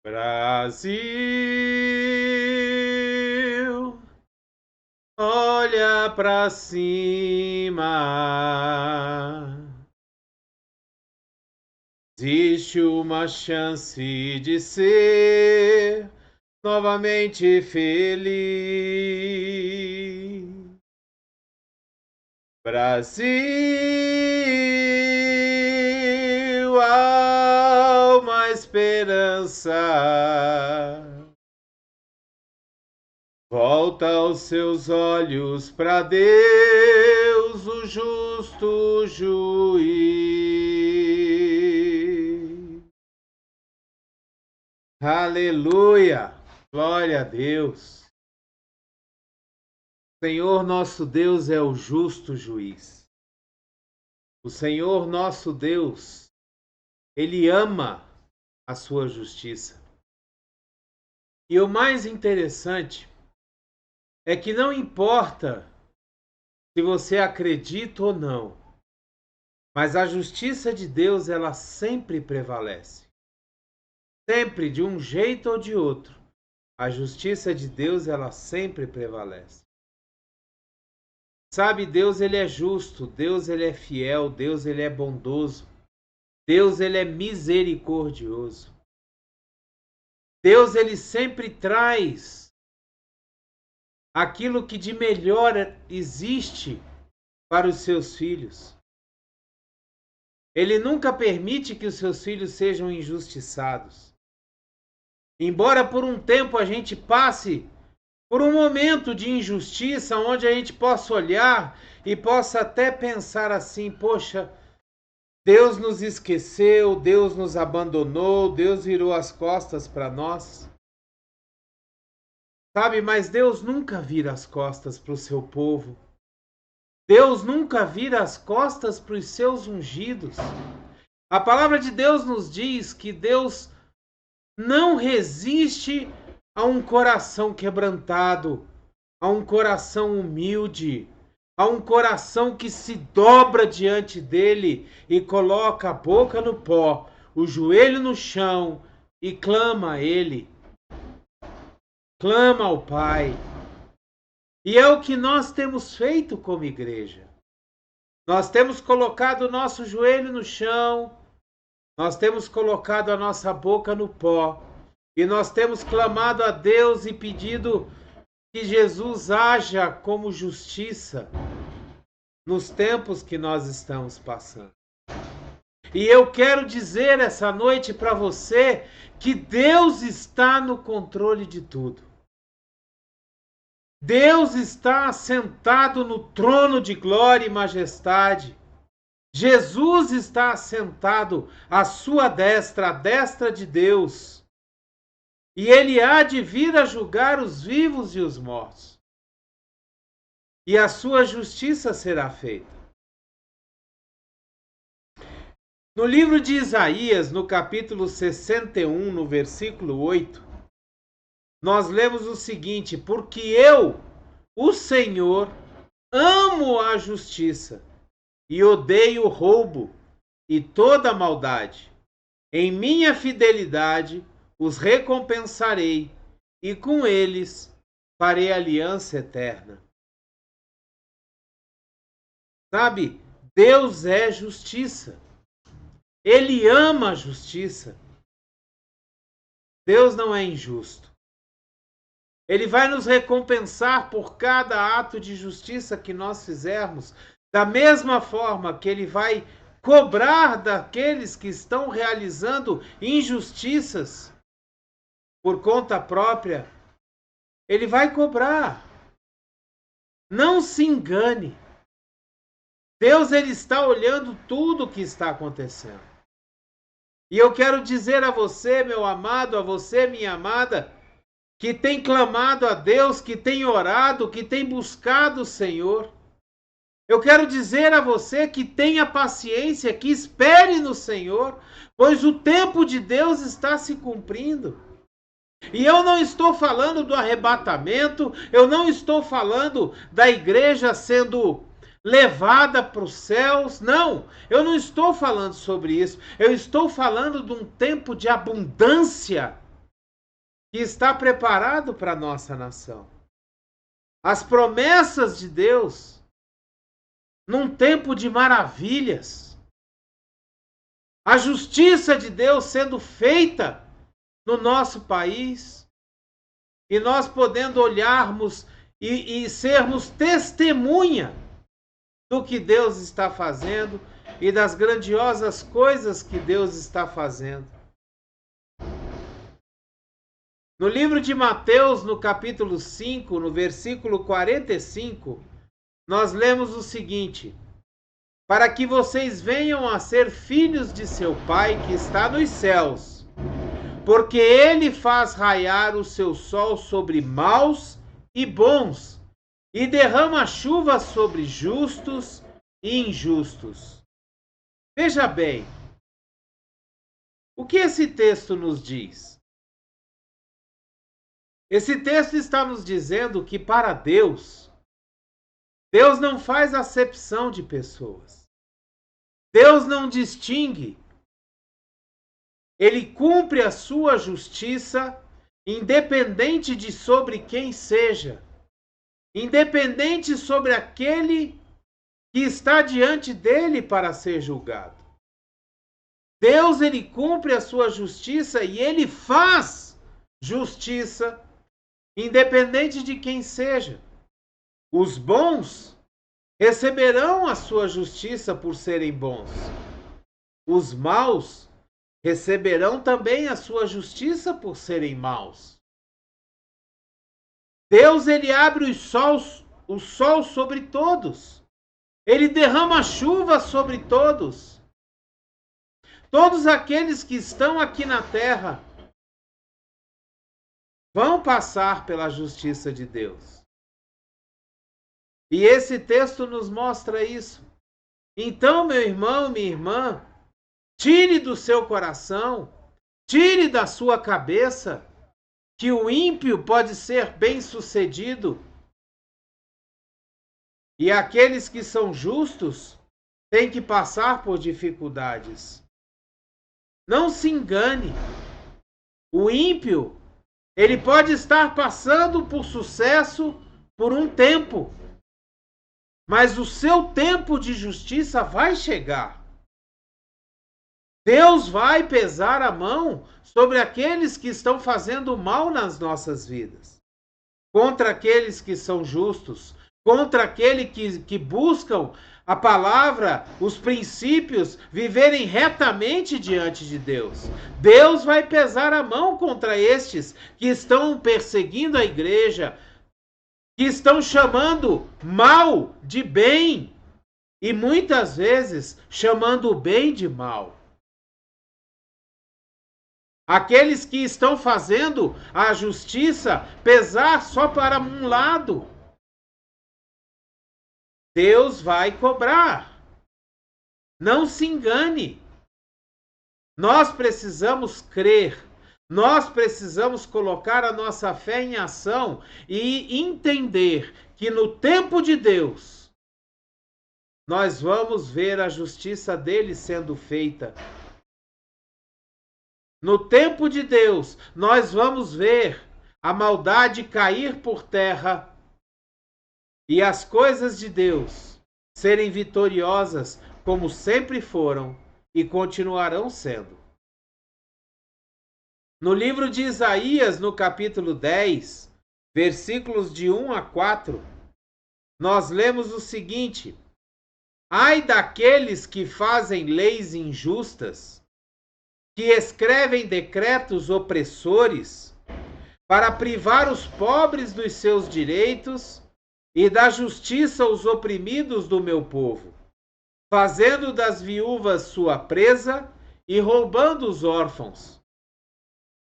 Brasil, olha pra cima. Existe uma chance de ser novamente feliz. Brasil, há uma esperança. Volta os seus olhos para Deus, o justo juiz. Aleluia! Glória a Deus! O Senhor nosso Deus é o justo juiz. O Senhor nosso Deus, Ele ama a sua justiça. E o mais interessante é que não importa se você acredita ou não, mas a justiça de Deus, ela sempre prevalece. Sempre, de um jeito ou de outro, a justiça de Deus, ela sempre prevalece. Sabe, Deus, ele é justo, Deus, ele é fiel, Deus, ele é bondoso, Deus, ele é misericordioso. Deus, ele sempre traz aquilo que de melhor existe para os seus filhos. Ele nunca permite que os seus filhos sejam injustiçados. Embora por um tempo a gente passe por um momento de injustiça, onde a gente possa olhar e possa até pensar assim, poxa, Deus nos esqueceu, Deus nos abandonou, Deus virou as costas para nós. Sabe, mas Deus nunca vira as costas para o seu povo. Deus nunca vira as costas para os seus ungidos. A palavra de Deus nos diz que Deus não resiste a um coração quebrantado, a um coração humilde, a um coração que se dobra diante dele e coloca a boca no pó, o joelho no chão e clama a ele. Clama ao Pai. E é o que nós temos feito como igreja. Nós temos colocado o nosso joelho no chão, nós temos colocado a nossa boca no pó, e nós temos clamado a Deus e pedido que Jesus haja como justiça nos tempos que nós estamos passando. E eu quero dizer essa noite para você que Deus está no controle de tudo. Deus está assentado no trono de glória e majestade. Jesus está assentado à sua destra, à destra de Deus. E ele há de vir a julgar os vivos e os mortos. E a sua justiça será feita. No livro de Isaías, no capítulo 61, no versículo 8, nós lemos o seguinte: porque eu, o Senhor, amo a justiça e odeio o roubo e toda a maldade. Em minha fidelidade os recompensarei e com eles farei aliança eterna. Sabe, Deus é justiça. Ele ama a justiça. Deus não é injusto. Ele vai nos recompensar por cada ato de justiça que nós fizermos, da mesma forma que ele vai cobrar daqueles que estão realizando injustiças por conta própria. Ele vai cobrar. Não se engane. Deus, ele está olhando tudo o que está acontecendo. E eu quero dizer a você, meu amado, a você, minha amada, que tem clamado a Deus, que tem orado, que tem buscado o Senhor. Eu quero dizer a você que tenha paciência, que espere no Senhor, pois o tempo de Deus está se cumprindo. E eu não estou falando do arrebatamento, eu não estou falando da igreja sendo levada para os céus, não, eu não estou falando sobre isso, eu estou falando de um tempo de abundância que está preparado para a nossa nação. As promessas de Deus num tempo de maravilhas. A justiça de Deus sendo feita no nosso país. E nós podendo olharmos e sermos testemunha do que Deus está fazendo e das grandiosas coisas que Deus está fazendo. No livro de Mateus, no capítulo 5, no versículo 45, nós lemos o seguinte: para que vocês venham a ser filhos de seu Pai que está nos céus, porque ele faz raiar o seu sol sobre maus e bons, e derrama chuva sobre justos e injustos. Veja bem, o que esse texto nos diz? Esse texto está nos dizendo que para Deus, Deus não faz acepção de pessoas. Deus não distingue. Ele cumpre a sua justiça, independente de sobre quem seja, independente sobre aquele que está diante dele para ser julgado. Deus, ele cumpre a sua justiça e ele faz justiça, independente de quem seja. Os bons receberão a sua justiça por serem bons. Os maus receberão também a sua justiça por serem maus. Deus, ele abre o sol sobre todos. Ele derrama chuva sobre todos. Todos aqueles que estão aqui na terra vão passar pela justiça de Deus. E esse texto nos mostra isso. Então, meu irmão, minha irmã, tire do seu coração, tire da sua cabeça que o ímpio pode ser bem-sucedido e aqueles que são justos têm que passar por dificuldades. Não se engane. O ímpio, ele pode estar passando por sucesso por um tempo, mas o seu tempo de justiça vai chegar. Deus vai pesar a mão sobre aqueles que estão fazendo mal nas nossas vidas, contra aqueles que são justos, contra aqueles que buscam a palavra, os princípios, viverem retamente diante de Deus. Deus vai pesar a mão contra estes que estão perseguindo a igreja, que estão chamando mal de bem e muitas vezes chamando o bem de mal. Aqueles que estão fazendo a justiça pesar só para um lado. Deus vai cobrar. Não se engane. Nós precisamos crer. Nós precisamos colocar a nossa fé em ação e entender que no tempo de Deus, nós vamos ver a justiça dele sendo feita. No tempo de Deus, nós vamos ver a maldade cair por terra e as coisas de Deus serem vitoriosas como sempre foram e continuarão sendo. No livro de Isaías, no capítulo 10, versículos de 1 a 4, nós lemos o seguinte: ai daqueles que fazem leis injustas, que escrevem decretos opressores, para privar os pobres dos seus direitos e da justiça aos oprimidos do meu povo, fazendo das viúvas sua presa e roubando os órfãos.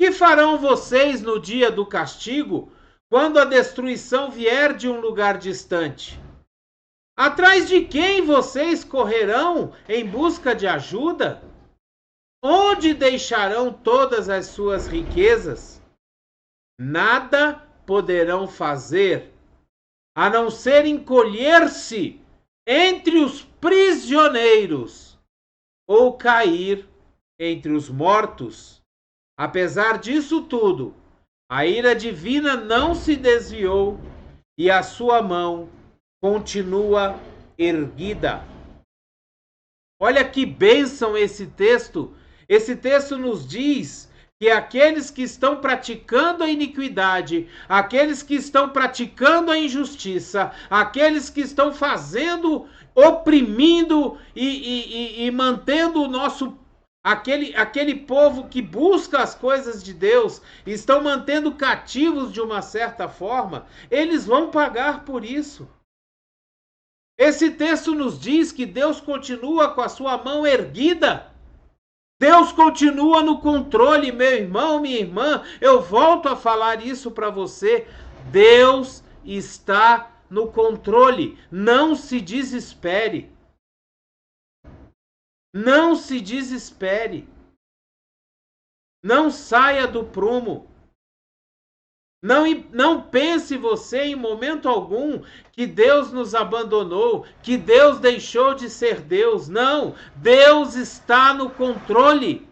Que farão vocês no dia do castigo, quando a destruição vier de um lugar distante? Atrás de quem vocês correrão em busca de ajuda? Onde deixarão todas as suas riquezas? Nada poderão fazer, a não ser encolher-se entre os prisioneiros ou cair entre os mortos. Apesar disso tudo, A ira divina não se desviou e a sua mão continua erguida. Olha que bênção esse texto. Esse texto nos diz que aqueles que estão praticando a iniquidade, aqueles que estão praticando a injustiça, aqueles que estão fazendo, oprimindo e mantendo o nosso aquele povo que busca as coisas de Deus, estão mantendo cativos de uma certa forma, eles vão pagar por isso. Esse texto nos diz que Deus continua com a sua mão erguida. Deus continua no controle, meu irmão, minha irmã. Eu volto a falar isso para você. Deus está no controle. Não se desespere. Não se desespere. Não saia do prumo. Não pense você em momento algum que Deus nos abandonou, que Deus deixou de ser Deus. Não, Deus está no controle.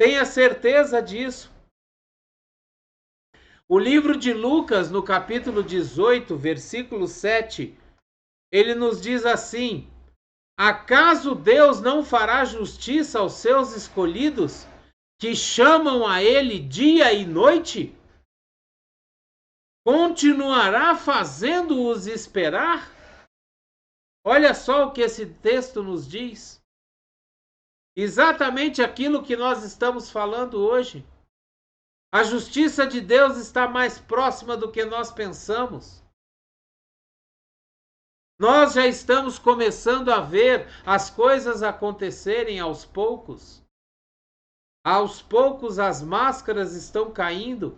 Tenha certeza disso. O livro de Lucas, no capítulo 18, versículo 7, ele nos diz assim: acaso Deus não fará justiça aos seus escolhidos, que chamam a ele dia e noite? Continuará fazendo-os esperar? Olha só o que esse texto nos diz. Exatamente aquilo que nós estamos falando hoje. A justiça de Deus está mais próxima do que nós pensamos. Nós já estamos começando a ver as coisas acontecerem aos poucos. Aos poucos as máscaras estão caindo.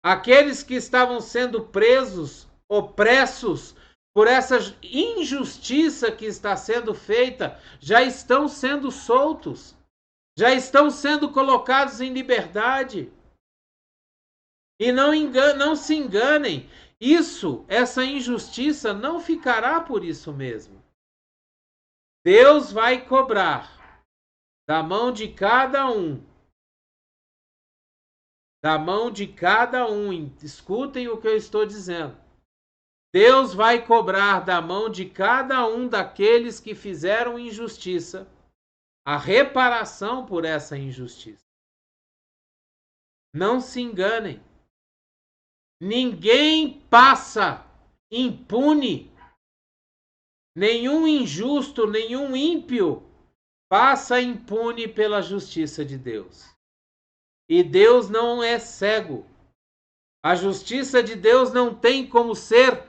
Aqueles que estavam sendo presos, opressos por essa injustiça que está sendo feita, já estão sendo soltos. Já estão sendo colocados em liberdade. E não se enganem. Essa injustiça não ficará por isso mesmo. Deus vai cobrar da mão de cada um. Da mão de cada um. Escutem o que eu estou dizendo. Deus vai cobrar da mão de cada um daqueles que fizeram injustiça a reparação por essa injustiça. Não se enganem. Ninguém passa impune. Nenhum injusto, nenhum ímpio passa impune pela justiça de Deus. E Deus não é cego. A justiça de Deus não tem como ser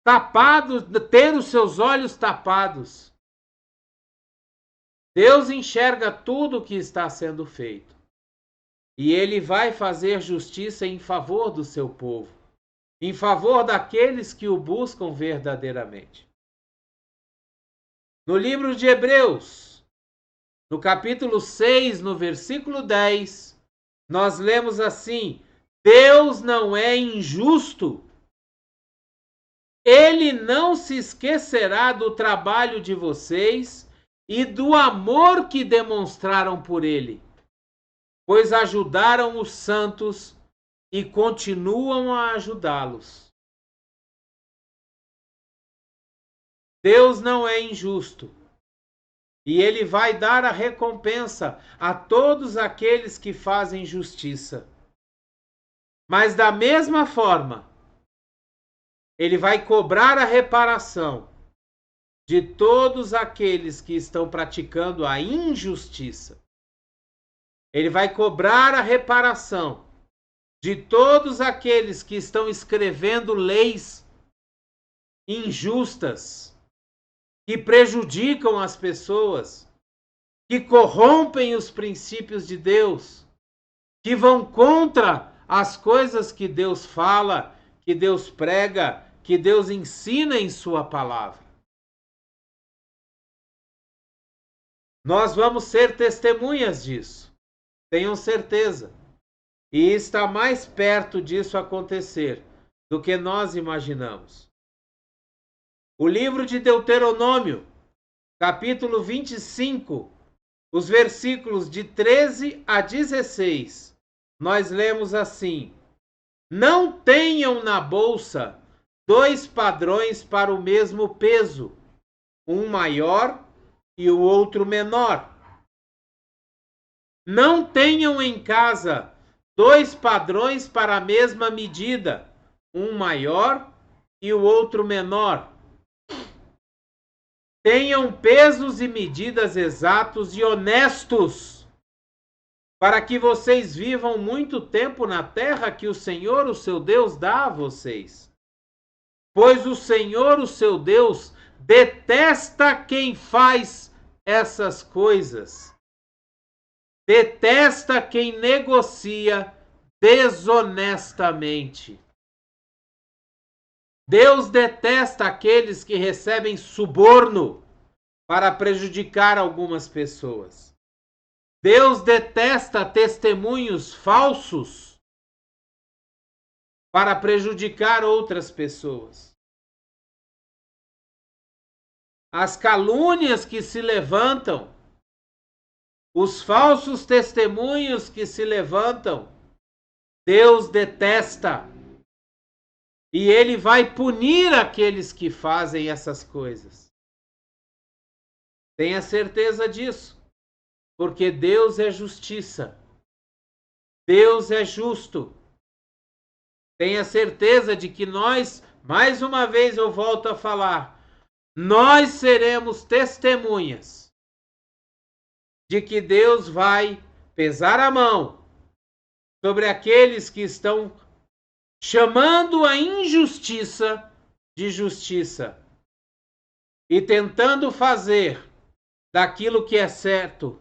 tapado, ter os seus olhos tapados. Deus enxerga tudo o que está sendo feito. E Ele vai fazer justiça em favor do seu povo, em favor daqueles que o buscam verdadeiramente. No livro de Hebreus, no capítulo 6, no versículo 10, nós lemos assim: Deus não é injusto. Ele não se esquecerá do trabalho de vocês e do amor que demonstraram por ele, pois ajudaram os santos e continuam a ajudá-los. Deus não é injusto e ele vai dar a recompensa a todos aqueles que fazem justiça. Mas da mesma forma, ele vai cobrar a reparação de todos aqueles que estão praticando a injustiça. Ele vai cobrar a reparação de todos aqueles que estão escrevendo leis injustas, que prejudicam as pessoas, que corrompem os princípios de Deus, que vão contra as coisas que Deus fala, que Deus prega, que Deus ensina em sua palavra. Nós vamos ser testemunhas disso, tenham certeza. E está mais perto disso acontecer do que nós imaginamos. O livro de Deuteronômio, capítulo 25, os versículos de 13 a 16, nós lemos assim: não tenham na bolsa 2 padrões para o mesmo peso, um maior e o outro menor. Não tenham em casa 2 padrões para a mesma medida, um maior e o outro menor. Tenham pesos e medidas exatos e honestos, para que vocês vivam muito tempo na terra que o Senhor, o seu Deus, dá a vocês. Pois o Senhor, o seu Deus, detesta quem faz essas coisas. Detesta quem negocia desonestamente. Deus detesta aqueles que recebem suborno para prejudicar algumas pessoas. Deus detesta testemunhos falsos para prejudicar outras pessoas. As calúnias que se levantam, os falsos testemunhos que se levantam, Deus detesta. E Ele vai punir aqueles que fazem essas coisas. Tenha certeza disso, porque Deus é justiça. Deus é justo. Tenha certeza de que nós, mais uma vez eu volto a falar, nós seremos testemunhas de que Deus vai pesar a mão sobre aqueles que estão chamando a injustiça de justiça e tentando fazer daquilo que é certo,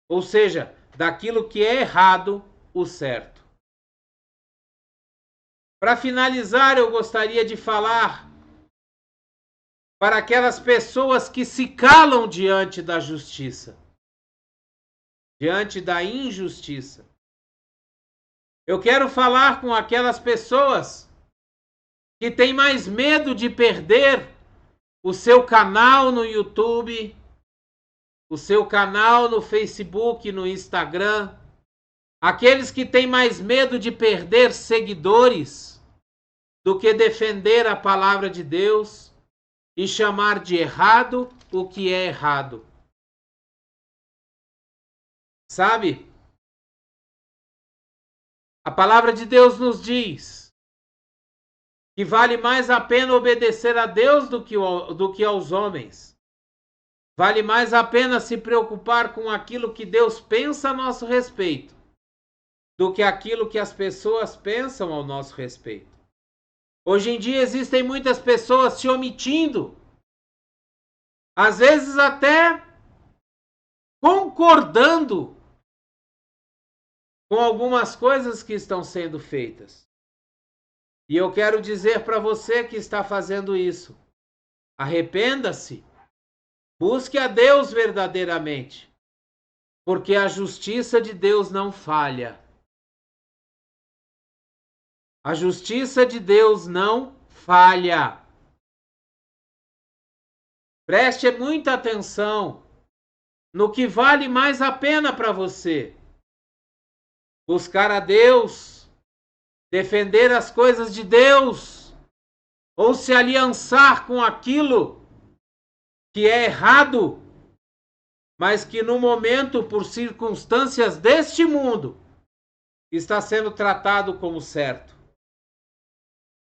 ou seja, daquilo que é errado, o certo. Para finalizar, eu gostaria de falar para aquelas pessoas que se calam diante da justiça, diante da injustiça. Eu quero falar com aquelas pessoas que têm mais medo de perder o seu canal no YouTube, o seu canal no Facebook, no Instagram, aqueles que têm mais medo de perder seguidores do que defender a palavra de Deus e chamar de errado o que é errado. Sabe? A palavra de Deus nos diz que vale mais a pena obedecer a Deus do que aos homens. Vale mais a pena se preocupar com aquilo que Deus pensa a nosso respeito do que aquilo que as pessoas pensam ao nosso respeito. Hoje em dia existem muitas pessoas se omitindo, às vezes até concordando com algumas coisas que estão sendo feitas. E eu quero dizer para você que está fazendo isso, arrependa-se, busque a Deus verdadeiramente, porque a justiça de Deus não falha. A justiça de Deus não falha. Preste muita atenção no que vale mais a pena para você. Buscar a Deus, defender as coisas de Deus, ou se aliançar com aquilo que é errado, mas que no momento, por circunstâncias deste mundo, está sendo tratado como certo.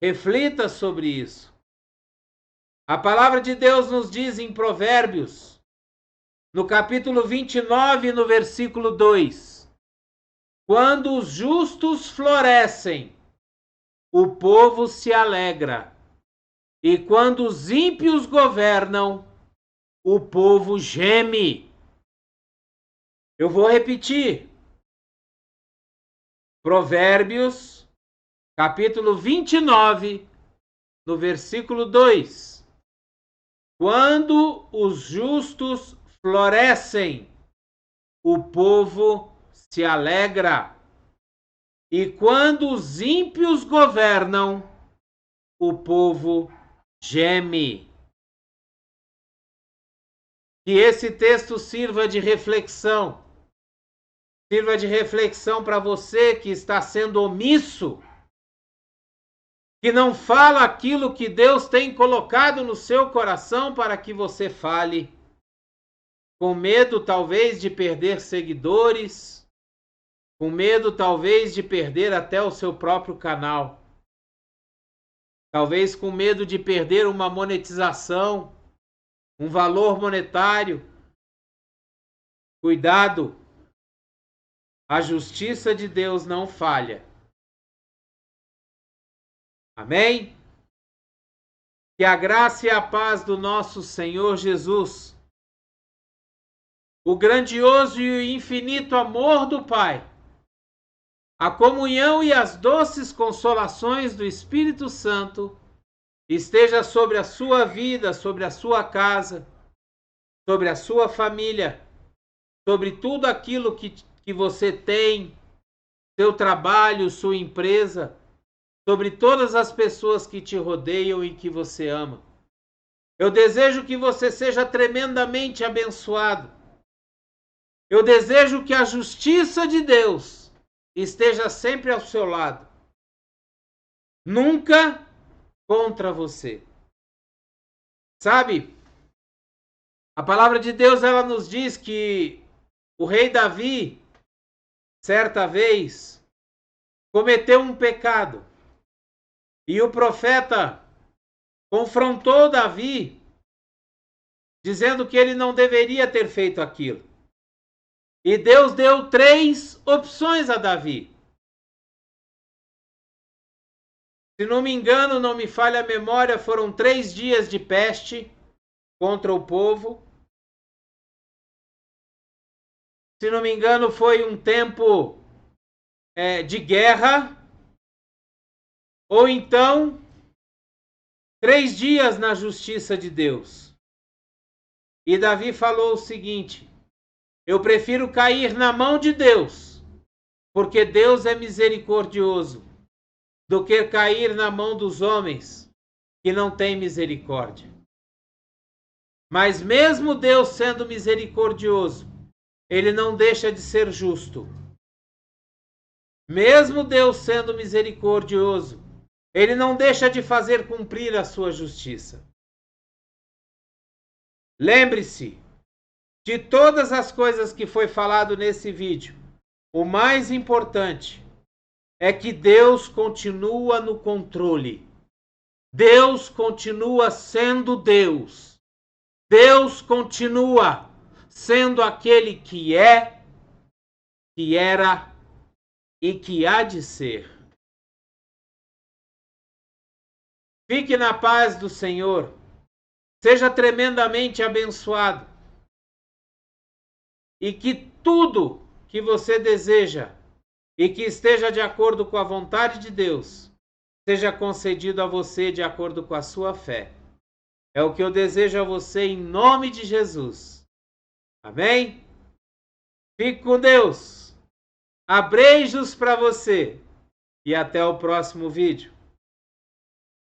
Reflita sobre isso. A palavra de Deus nos diz em Provérbios, no capítulo 29, no versículo 2, quando os justos florescem, o povo se alegra, e quando os ímpios governam, o povo geme. Eu vou repetir. Provérbios, capítulo 29, no versículo 2. Quando os justos florescem, o povo se alegra. E quando os ímpios governam, o povo geme. Que esse texto sirva de reflexão, sirva de reflexão para você que está sendo omisso, que não fala aquilo que Deus tem colocado no seu coração para que você fale, com medo talvez de perder seguidores, com medo talvez de perder até o seu próprio canal, talvez com medo de perder uma monetização, um valor monetário. Cuidado, a justiça de Deus não falha. Amém? Que a graça e a paz do nosso Senhor Jesus, o grandioso e o infinito amor do Pai, a comunhão e as doces consolações do Espírito Santo esteja sobre a sua vida, sobre a sua casa, sobre a sua família, sobre tudo aquilo que você tem, seu trabalho, sua empresa, sobre todas as pessoas que te rodeiam e que você ama. Eu desejo que você seja tremendamente abençoado. Eu desejo que a justiça de Deus esteja sempre ao seu lado, nunca contra você. Sabe, a palavra de Deus, ela nos diz que o rei Davi, certa vez, cometeu um pecado. E o profeta confrontou Davi, dizendo que ele não deveria ter feito aquilo. E Deus deu 3 opções a Davi. Se não me engano, não me falha a memória, foram 3 dias de peste contra o povo. Se não me engano, foi um tempo de guerra. Ou então, 3 dias na justiça de Deus. E Davi falou o seguinte: eu prefiro cair na mão de Deus, porque Deus é misericordioso, do que cair na mão dos homens, que não têm misericórdia. Mas mesmo Deus sendo misericordioso, Ele não deixa de ser justo. Mesmo Deus sendo misericordioso, Ele não deixa de fazer cumprir a sua justiça. Lembre-se, de todas as coisas que foi falado nesse vídeo, o mais importante é que Deus continua no controle. Deus continua sendo Deus. Deus continua sendo aquele que é, que era e que há de ser. Fique na paz do Senhor. Seja tremendamente abençoado. E que tudo que você deseja e que esteja de acordo com a vontade de Deus seja concedido a você de acordo com a sua fé. É o que eu desejo a você em nome de Jesus. Amém? Fique com Deus. Abreijos para você. E até o próximo vídeo.